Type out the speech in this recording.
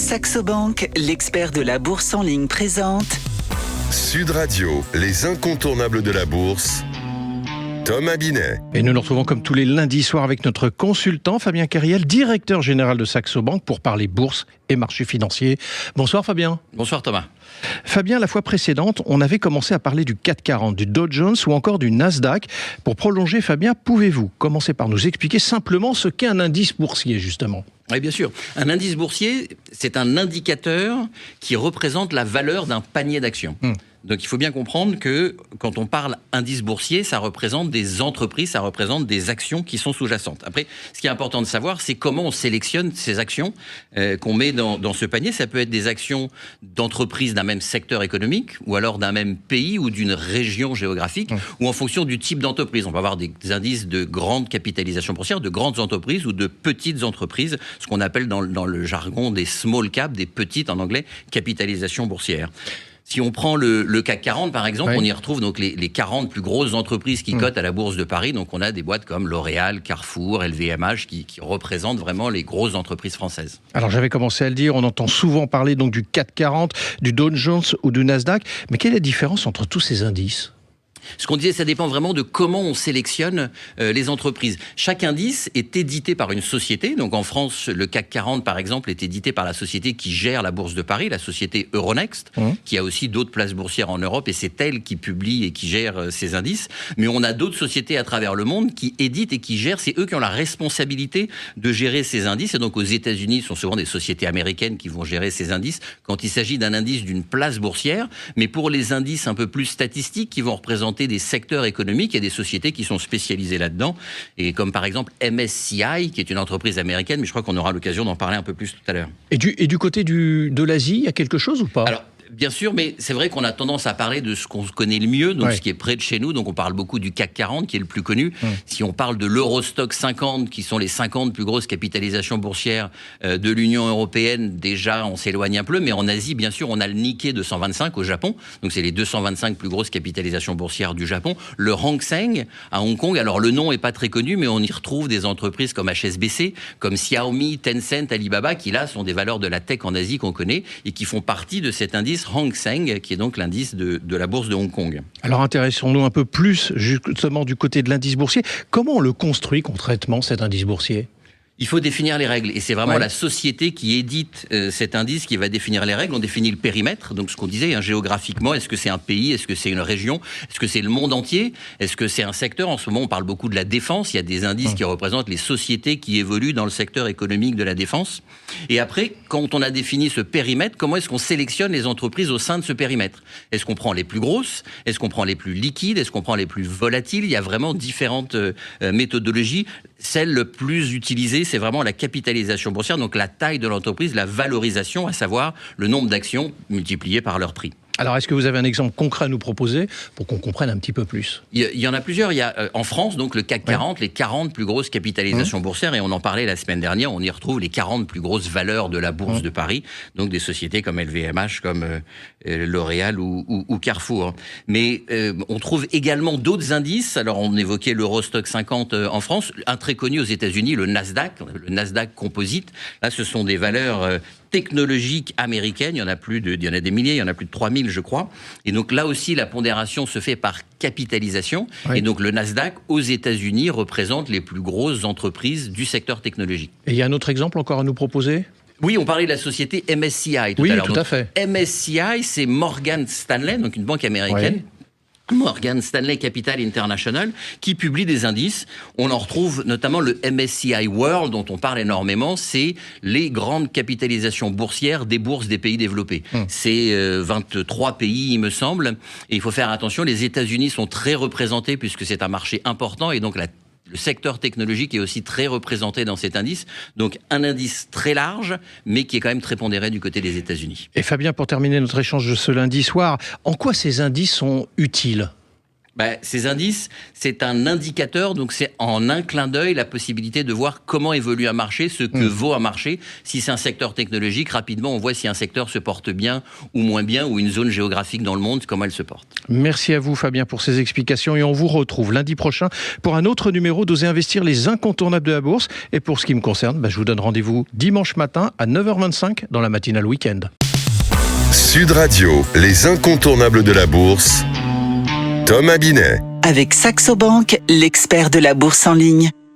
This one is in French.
Saxo Bank, l'expert de la bourse en ligne présente Sud Radio, les incontournables de la bourse. Thomas Binet. Et nous nous retrouvons comme tous les lundis soirs avec notre consultant Fabien Cariel, directeur général de Saxo Bank, pour parler bourse et marché financier. Bonsoir Fabien. Bonsoir Thomas. Fabien, la fois précédente, on avait commencé à parler du CAC 40, du Dow Jones ou encore du Nasdaq. Pour prolonger, Fabien, pouvez-vous commencer par nous expliquer simplement ce qu'est un indice boursier, justement ? Oui, bien sûr. Un indice boursier, c'est un indicateur qui représente la valeur d'un panier d'actions. Donc, il faut bien comprendre que quand on parle indice boursier, ça représente des entreprises, ça représente des actions qui sont sous-jacentes. Après, ce qui est important de savoir, c'est comment on sélectionne ces actions qu'on met dans ce panier. Ça peut être des actions d'entreprises d'un même secteur économique, ou alors d'un même pays ou d'une région géographique, ou en fonction du type d'entreprise. On va avoir des indices de grande capitalisation boursière, de grandes entreprises ou de petites entreprises, ce qu'on appelle dans le jargon des small cap, des petites en anglais, capitalisation boursière. Si on prend le CAC 40, par exemple, on y retrouve donc les 40 plus grosses entreprises qui cotent à la Bourse de Paris. Donc, on a des boîtes comme L'Oréal, Carrefour, LVMH qui représentent vraiment les grosses entreprises françaises. Alors, j'avais commencé à le dire, on entend souvent parler donc du CAC 40, du Dow Jones ou du Nasdaq. Mais quelle est la différence entre tous ces indices ? Ce qu'on disait, ça dépend vraiment de comment on sélectionne les entreprises. Chaque indice est édité par une société. Donc en France, le CAC 40, par exemple, est édité par la société qui gère la Bourse de Paris, la société Euronext, qui a aussi d'autres places boursières en Europe, et c'est elle qui publie et qui gère ces indices. Mais on a d'autres sociétés à travers le monde qui éditent et qui gèrent. C'est eux qui ont la responsabilité de gérer ces indices. Et donc aux États-Unis, ce sont souvent des sociétés américaines qui vont gérer ces indices quand il s'agit d'un indice d'une place boursière. Mais pour les indices un peu plus statistiques qui vont représenter des secteurs économiques, il y a des sociétés qui sont spécialisées là-dedans, et comme par exemple MSCI, qui est une entreprise américaine, mais je crois qu'on aura l'occasion d'en parler un peu plus tout à l'heure. Et du côté de l'Asie, il y a quelque chose ou pas ? Alors, bien sûr, mais c'est vrai qu'on a tendance à parler de ce qu'on connaît le mieux, donc ce qui est près de chez nous. Donc on parle beaucoup du CAC 40, qui est le plus connu. Si on parle de l'Eurostock 50, qui sont les 50 plus grosses capitalisations boursières de l'Union européenne, déjà on s'éloigne un peu. Mais en Asie, bien sûr, on a le Nikkei 225 au Japon. Donc c'est les 225 plus grosses capitalisations boursières du Japon. Le Hang Seng à Hong Kong. Alors le nom est pas très connu, mais on y retrouve des entreprises comme HSBC, comme Xiaomi, Tencent, Alibaba, qui là sont des valeurs de la tech en Asie qu'on connaît et qui font partie de cet indice Hang Seng, qui est donc l'indice de la bourse de Hong Kong. Alors intéressons-nous un peu plus justement du côté de l'indice boursier. Comment on le construit concrètement, cet indice boursier ? Il faut définir les règles, et c'est vraiment la société qui édite cet indice qui va définir les règles. On définit le périmètre, donc ce qu'on disait, géographiquement, est-ce que c'est un pays, est-ce que c'est une région, est-ce que c'est le monde entier, est-ce que c'est un secteur ? En ce moment, on parle beaucoup de la défense, il y a des indices qui représentent les sociétés qui évoluent dans le secteur économique de la défense. Et après, quand on a défini ce périmètre, comment est-ce qu'on sélectionne les entreprises au sein de ce périmètre ? Est-ce qu'on prend les plus grosses ? Est-ce qu'on prend les plus liquides ? Est-ce qu'on prend les plus volatiles ? Il y a vraiment différentes méthodologies. Celle le plus utilisée, c'est vraiment la capitalisation boursière, donc la taille de l'entreprise, la valorisation, à savoir le nombre d'actions multiplié par leur prix. Alors, est-ce que vous avez un exemple concret à nous proposer pour qu'on comprenne un petit peu plus ? Il y en a plusieurs. Il y a en France, donc le CAC 40, les 40 plus grosses capitalisations boursières, et on en parlait la semaine dernière, on y retrouve les 40 plus grosses valeurs de la Bourse de Paris, donc des sociétés comme LVMH, comme L'Oréal ou Carrefour. Mais on trouve également d'autres indices. Alors, on évoquait l'Eurostock 50 en France, un très connu aux États-Unis, le Nasdaq Composite. Là, ce sont des valeurs technologiques américaines, il y en a des milliers, il y en a plus de 3000 je crois, et donc là aussi la pondération se fait par capitalisation, et donc le Nasdaq aux États-Unis représente les plus grosses entreprises du secteur technologique. Et il y a un autre exemple encore à nous proposer ? Oui, on parlait de la société MSCI tout à l'heure. Oui, tout à fait. MSCI, c'est Morgan Stanley, donc une banque américaine. Morgan Stanley Capital International, qui publie des indices. On en retrouve notamment le MSCI World, dont on parle énormément. C'est les grandes capitalisations boursières des bourses des pays développés. C'est 23 pays, il me semble. Et il faut faire attention, les États-Unis sont très représentés puisque c'est un marché important, et donc le secteur technologique est aussi très représenté dans cet indice. Donc un indice très large, mais qui est quand même très pondéré du côté des États-Unis. Et Fabien, pour terminer notre échange de ce lundi soir, en quoi ces indices sont utiles ? Ces indices, c'est un indicateur, donc c'est en un clin d'œil la possibilité de voir comment évolue un marché, ce que vaut un marché. Si c'est un secteur technologique, rapidement on voit si un secteur se porte bien ou moins bien, ou une zone géographique dans le monde, comment elle se porte. Merci à vous Fabien pour ces explications et on vous retrouve lundi prochain pour un autre numéro d'Oser investir, les incontournables de la bourse. Et pour ce qui me concerne, je vous donne rendez-vous dimanche matin à 9h25 dans la matinale week-end. Sud Radio, les incontournables de la bourse. Thomas Binet. Avec Saxo Bank, l'expert de la bourse en ligne.